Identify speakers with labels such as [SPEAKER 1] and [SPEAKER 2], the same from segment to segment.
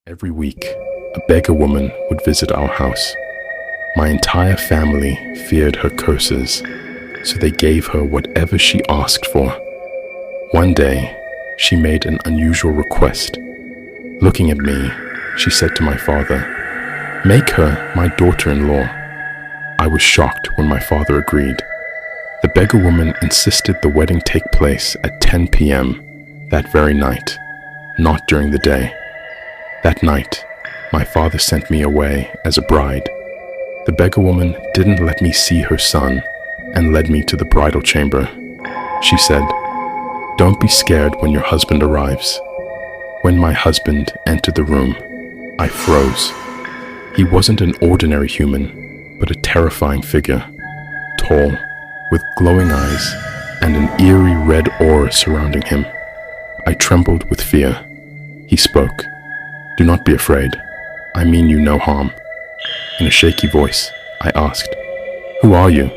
[SPEAKER 1] Every week, a beggar woman would visit our house. My entire family feared her curses, so they gave her whatever she asked for. One day, she made an unusual request. Looking at me, she said to my father, "Make her my daughter-in-law." I was shocked when my father agreed. The beggar woman insisted the wedding take place at 10 p.m. that very night, not during the day. That night, my father sent me away as a bride. The beggar woman didn't let me see her son and led me to the bridal chamber. She said, "Don't be scared when your husband arrives." When my husband entered the room, I froze. He wasn't an ordinary human, but a terrifying figure, tall, with glowing eyes and an eerie red aura surrounding him. I trembled with fear. He spoke. "Do not be afraid. I mean you no harm." In a shaky voice, I asked, "Who are you?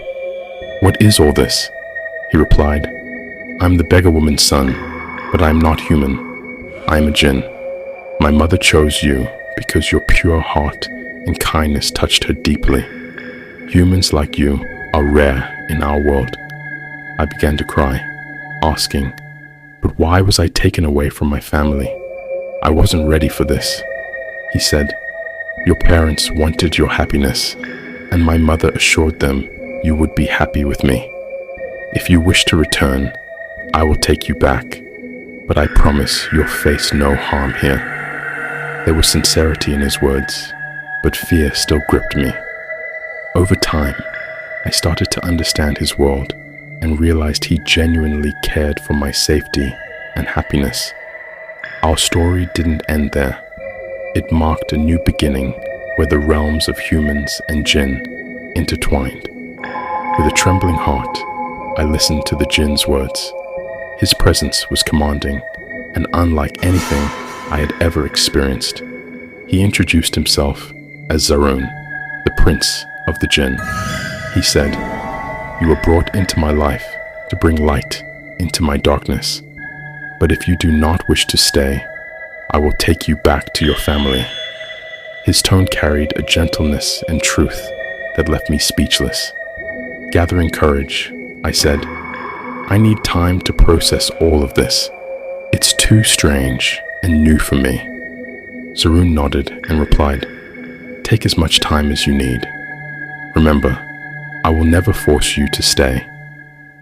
[SPEAKER 1] What is all this?" He replied, "I'm the beggar woman's son, but I am not human. I am a Jinn. My mother chose you because your pure heart and kindness touched her deeply. Humans like you are rare in our world." I began to cry, asking, "But why was I taken away from my family? I wasn't ready for this." He said, "Your parents wanted your happiness, and my mother assured them you would be happy with me. If you wish to return, I will take you back, but I promise you'll face no harm here." There was sincerity in his words, but fear still gripped me. Over time, I started to understand his world and realized he genuinely cared for my safety and happiness. Our story didn't end there. It marked a new beginning where the realms of humans and Jinn intertwined. With a trembling heart, I listened to the Jinn's words. His presence was commanding and unlike anything I had ever experienced. He introduced himself as Zaroon, the prince of the Jinn. He said, "You were brought into my life to bring light into my darkness. But if you do not wish to stay, I will take you back to your family." His tone carried a gentleness and truth that left me speechless. Gathering courage, I said, "I need time to process all of this. It's too strange and new for me." Zaroon nodded and replied, "Take as much time as you need. Remember, I will never force you to stay."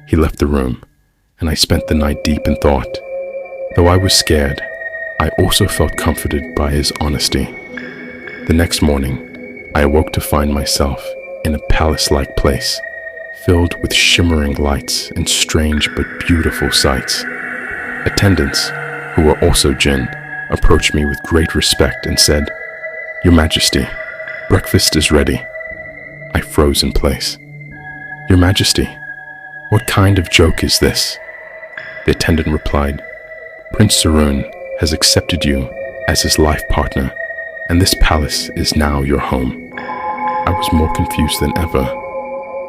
[SPEAKER 1] He left the room, and I spent the night deep in thought. Though I was scared, I also felt comforted by his honesty. The next morning, I awoke to find myself in a palace-like place, filled with shimmering lights and strange but beautiful sights. Attendants, who were also Jinn, approached me with great respect and said, "Your Majesty, breakfast is ready." I froze in place. "Your Majesty, what kind of joke is this?" The attendant replied, "Prince Zaroon has accepted you as his life partner, and this palace is now your home." I was more confused than ever.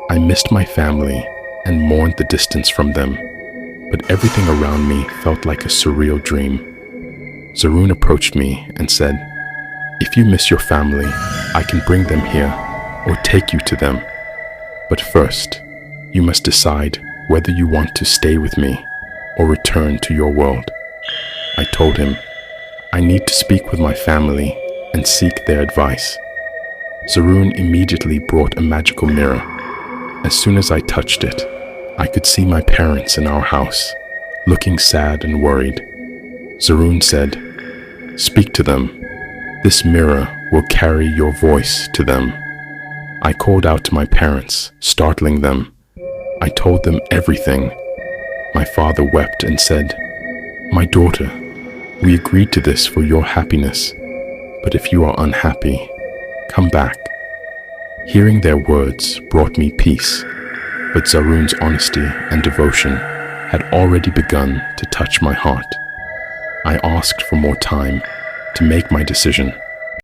[SPEAKER 1] I missed my family and mourned the distance from them, but everything around me felt like a surreal dream. Zaroon approached me and said, "If you miss your family, I can bring them here or take you to them. But first, you must decide whether you want to stay with me or return to your world." I told him, "I need to speak with my family and seek their advice." Zaroon immediately brought a magical mirror. As soon as I touched it, I could see my parents in our house, looking sad and worried. Zaroon said, "Speak to them. This mirror will carry your voice to them." I called out to my parents, startling them. I told them everything. My father wept and said, "My daughter, we agreed to this for your happiness, but if you are unhappy, come back." Hearing their words brought me peace, but Zaroon's honesty and devotion had already begun to touch my heart. I asked for more time to make my decision,